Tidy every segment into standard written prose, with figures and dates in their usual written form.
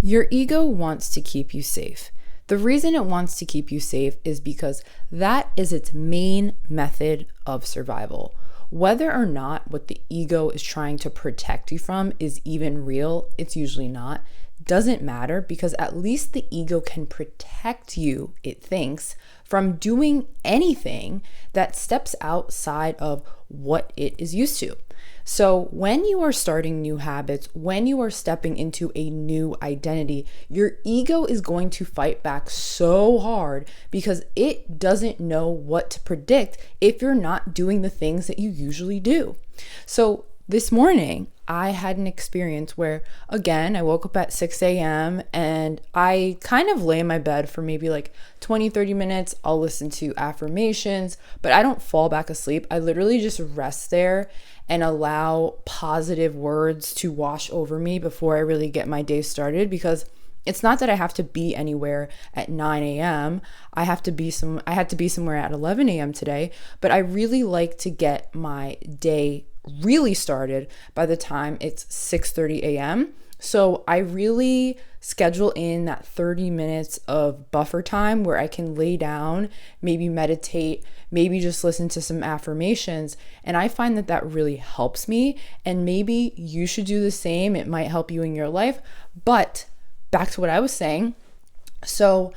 Your ego wants to keep you safe. The reason it wants to keep you safe is because that is its main method of survival. Whether or not what the ego is trying to protect you from is even real, it's usually not. Doesn't matter, because at least the ego can protect you, it thinks, from doing anything that steps outside of what it is used to. So when you are starting new habits, when you are stepping into a new identity, your ego is going to fight back so hard because it doesn't know what to predict if you're not doing the things that you usually do. So this morning, I had an experience where, again, I woke up at 6 a.m. and I kind of lay in my bed for maybe like 20, 30 minutes. I'll listen to affirmations, but I don't fall back asleep. I literally just rest there and allow positive words to wash over me before I really get my day started, because it's not that I have to be anywhere at 9 a.m. I had to be somewhere at 11 a.m. today, but I really like to get my day really started by the time it's 6:30 a.m. So I really schedule in that 30 minutes of buffer time where I can lay down, maybe meditate, maybe just listen to some affirmations. And I find that that really helps me. And maybe you should do the same. It might help you in your life. But back to what I was saying. So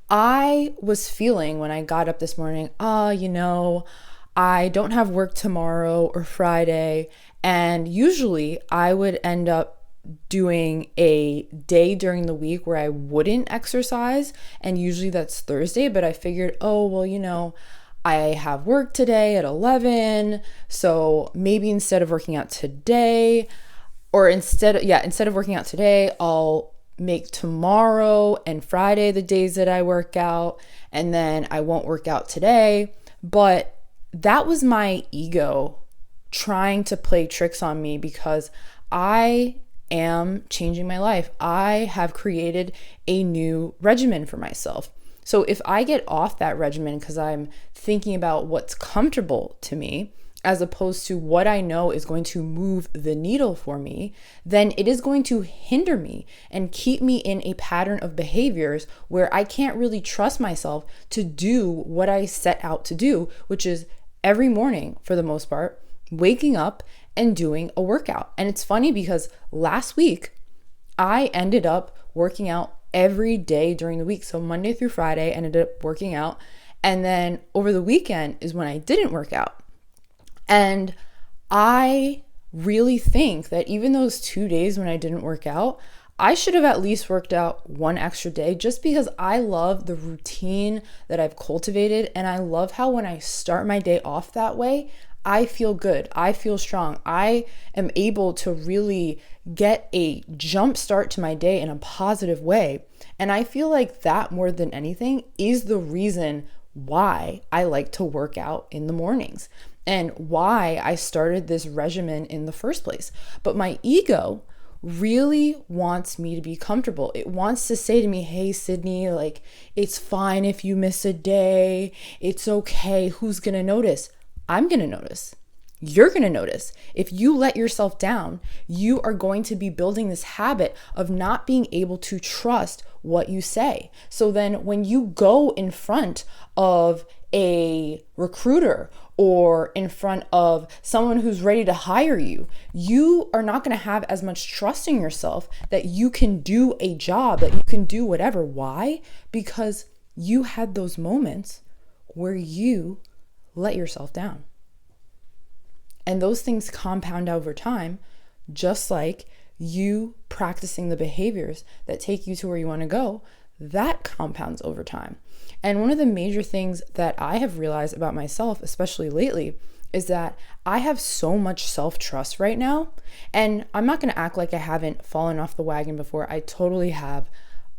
I was feeling when I got up this morning, I don't have work tomorrow or Friday. And usually I would end up doing a day during the week where I wouldn't exercise. And usually that's Thursday. But I figured, I have work today at 11. So maybe instead of working out today, instead of working out today, I'll make tomorrow and Friday the days that I work out. And then I won't work out today. But that was my ego trying to play tricks on me, because I am changing my life. I have created a new regimen for myself. So if I get off that regimen because I'm thinking about what's comfortable to me, as opposed to what I know is going to move the needle for me, then it is going to hinder me and keep me in a pattern of behaviors where I can't really trust myself to do what I set out to do, which is every morning, for the most part, waking up and doing a workout. And it's funny because last week, I ended up working out every day during the week. So Monday through Friday, I ended up working out. And then over the weekend is when I didn't work out. And I really think that even those 2 days when I didn't work out, I should have at least worked out one extra day, just because I love the routine that I've cultivated. And I love how when I start my day off that way, I feel good. I feel strong. I am able to really get a jump start to my day in a positive way. And I feel like that, more than anything, is the reason why I like to work out in the mornings and why I started this regimen in the first place. But my ego really wants me to be comfortable. It wants to say to me, hey, Sidni, like, it's fine if you miss a day. It's okay. Who's going to notice? I'm going to notice. You're going to notice. If you let yourself down, you are going to be building this habit of not being able to trust what you say. So then when you go in front of a recruiter or in front of someone who's ready to hire you, you are not going to have as much trust in yourself that you can do a job, that you can do whatever. Why? Because you had those moments where you let yourself down. And those things compound over time, just like you practicing the behaviors that take you to where you want to go. That compounds over time. And one of the major things that I have realized about myself, especially lately, is that I have so much self-trust right now. And I'm not going to act like I haven't fallen off the wagon before. I totally have.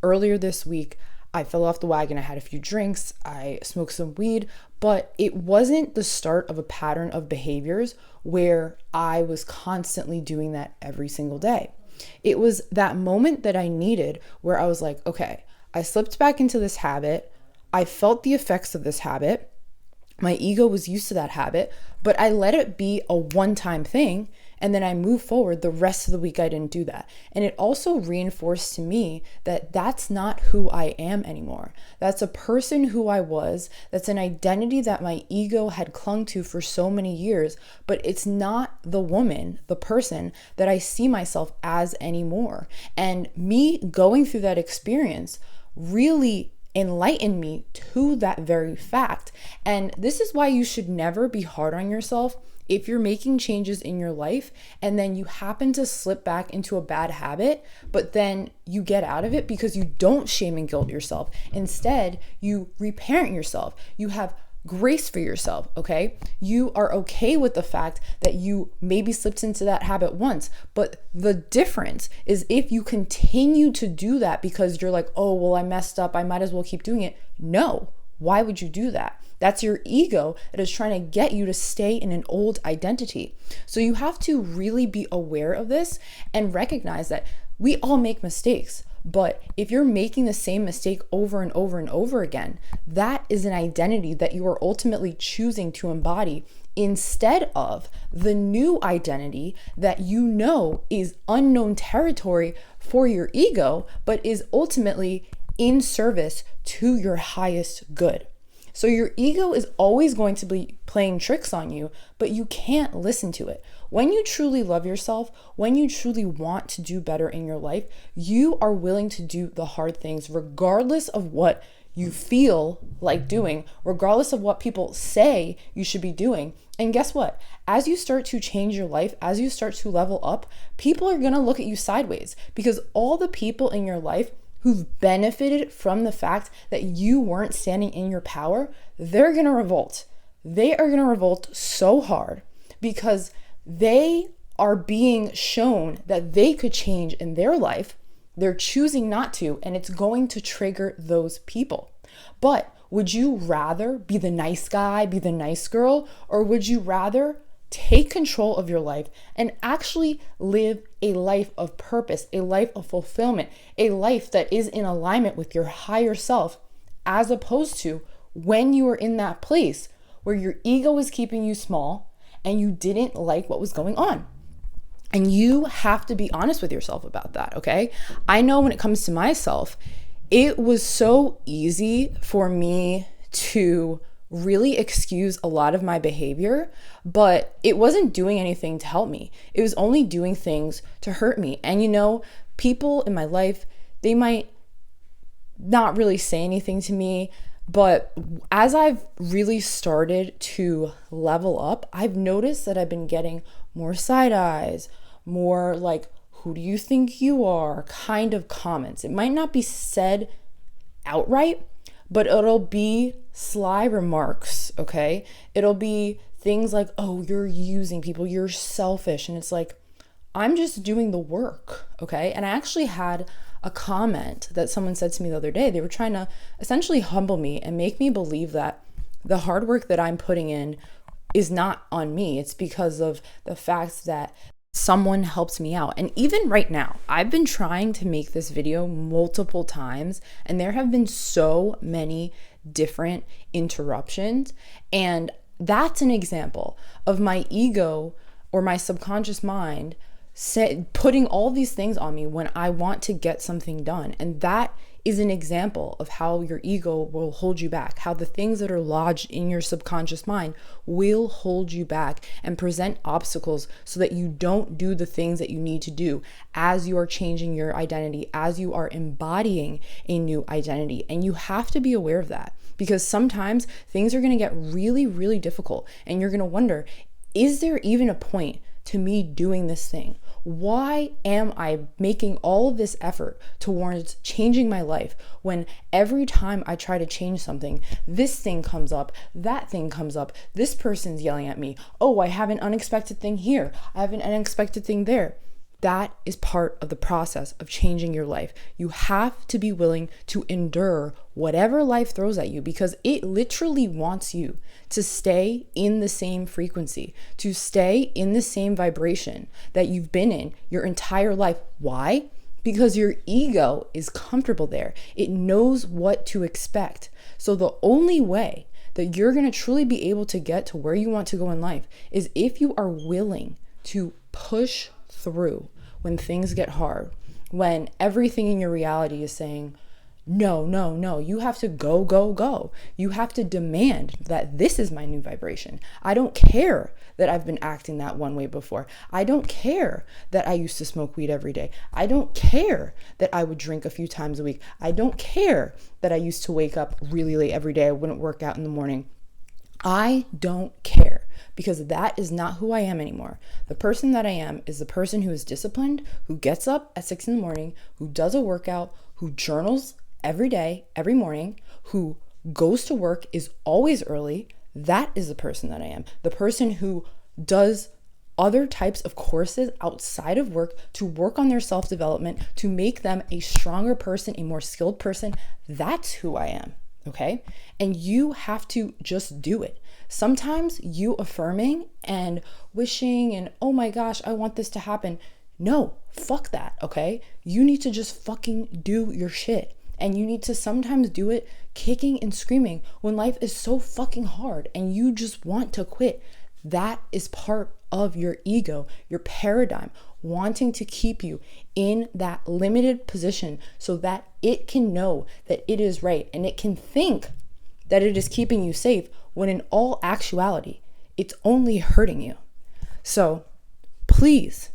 Earlier this week, I fell off the wagon. I had a few drinks. I smoked some weed, but it wasn't the start of a pattern of behaviors where I was constantly doing that every single day. It was that moment that I needed where I was like, okay, I slipped back into this habit. I felt the effects of this habit. My ego was used to that habit, but I let it be a one-time thing. And then I move forward. The rest of the week, I didn't do that. And it also reinforced to me that that's not who I am anymore. That's a person who I was. That's an identity that my ego had clung to for so many years, but it's not the woman, the person that I see myself as anymore. And me going through that experience really enlightened me to that very fact. And this is why you should never be hard on yourself if you're making changes in your life and then you happen to slip back into a bad habit, but then you get out of it because you don't shame and guilt yourself. Instead, you reparent yourself. You have grace for yourself, okay? You are okay with the fact that you maybe slipped into that habit once, but the difference is if you continue to do that because you're like, oh, well, I messed up, I might as well keep doing it. No, why would you do that? That's your ego that is trying to get you to stay in an old identity. So you have to really be aware of this and recognize that we all make mistakes. But if you're making the same mistake over and over and over again, that is an identity that you are ultimately choosing to embody instead of the new identity that you know is unknown territory for your ego, but is ultimately in service to your highest good. So your ego is always going to be playing tricks on you, but you can't listen to it. When you truly love yourself, when you truly want to do better in your life, you are willing to do the hard things regardless of what you feel like doing, regardless of what people say you should be doing. And guess what? As you start to change your life, as you start to level up, people are going to look at you sideways because all the people in your life who've benefited from the fact that you weren't standing in your power, they're going to revolt. They are going to revolt so hard because they are being shown that they could change in their life. They're choosing not to, and it's going to trigger those people. But would you rather be the nice guy, be the nice girl, or would you rather take control of your life and actually live a life of purpose, a life of fulfillment, a life that is in alignment with your higher self, as opposed to when you were in that place where your ego was keeping you small and you didn't like what was going on? And you have to be honest with yourself about that, okay? I know when it comes to myself, it was so easy for me to really excuse a lot of my behavior, but it wasn't doing anything to help me. It was only doing things to hurt me. And you know, people in my life, they might not really say anything to me, but as I've really started to level up, I've noticed that I've been getting more side eyes, more like, who do you think you are kind of comments. It might not be said outright, but it'll be sly remarks, okay? It'll be things like, oh, you're using people, you're selfish. And it's like, I'm just doing the work, okay? And I actually had a comment that someone said to me the other day. They were trying to essentially humble me and make me believe that the hard work that I'm putting in is not on me. It's because of the fact that someone helps me out. And even right now, I've been trying to make this video multiple times, and there have been so many different interruptions. And that's an example of my ego or my subconscious mind putting all these things on me when I want to get something done. And that is an example of how your ego will hold you back, how the things that are lodged in your subconscious mind will hold you back and present obstacles so that you don't do the things that you need to do as you are changing your identity, as you are embodying a new identity. And you have to be aware of that, because sometimes things are going to get really, really difficult and you're going to wonder, is there even a point to me doing this thing? Why am I making all of this effort towards changing my life when every time I try to change something, this thing comes up, that thing comes up, this person's yelling at me, oh, I have an unexpected thing here, I have an unexpected thing there. That is part of the process of changing your life. You have to be willing to endure whatever life throws at you, because it literally wants you to stay in the same frequency, to stay in the same vibration that you've been in your entire life. Why? Because your ego is comfortable there. It knows what to expect. So the only way that you're going to truly be able to get to where you want to go in life is if you are willing to push through when things get hard, when everything in your reality is saying, no, no, no, you have to go, go, go. You have to demand that this is my new vibration. I don't care that I've been acting that one way before. I don't care that I used to smoke weed every day. I don't care that I would drink a few times a week. I don't care that I used to wake up really late every day. I wouldn't work out in the morning. I don't care, because that is not who I am anymore. The person that I am is the person who is disciplined, who gets up at 6 a.m, who does a workout, who journals every day, every morning, who goes to work, is always early. That is the person that I am. The person who does other types of courses outside of work to work on their self-development, to make them a stronger person, a more skilled person. That's who I am. Okay? And you have to just do it. Sometimes you affirming and wishing and, oh my gosh, I want this to happen. No, fuck that. Okay? You need to just fucking do your shit. And you need to sometimes do it kicking and screaming when life is so fucking hard and you just want to quit. That is part of your ego, your paradigm, wanting to keep you in that limited position so that it can know that it is right and it can think that it is keeping you safe, when in all actuality, it's only hurting you. So please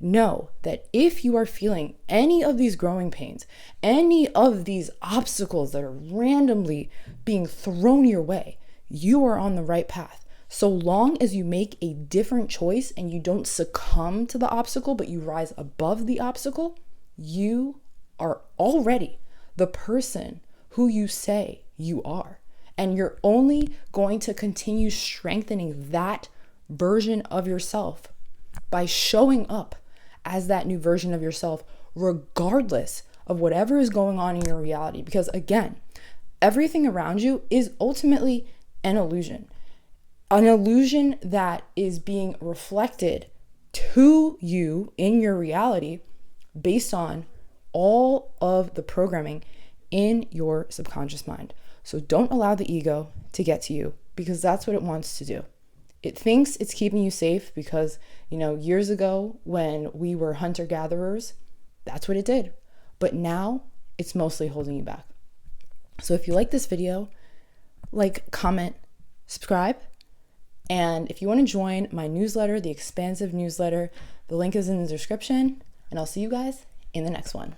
know that if you are feeling any of these growing pains, any of these obstacles that are randomly being thrown your way, you are on the right path. So long as you make a different choice and you don't succumb to the obstacle, but you rise above the obstacle, you are already the person who you say you are. And you're only going to continue strengthening that version of yourself by showing up as that new version of yourself, regardless of whatever is going on in your reality. Because again, everything around you is ultimately an illusion that is being reflected to you in your reality based on all of the programming in your subconscious mind. So don't allow the ego to get to you, because that's what it wants to do. It thinks it's keeping you safe because, years ago when we were hunter-gatherers, that's what it did. But now it's mostly holding you back. So if you like this video, like, comment, subscribe. And if you want to join my newsletter, the expansive newsletter, the link is in the description. And I'll see you guys in the next one.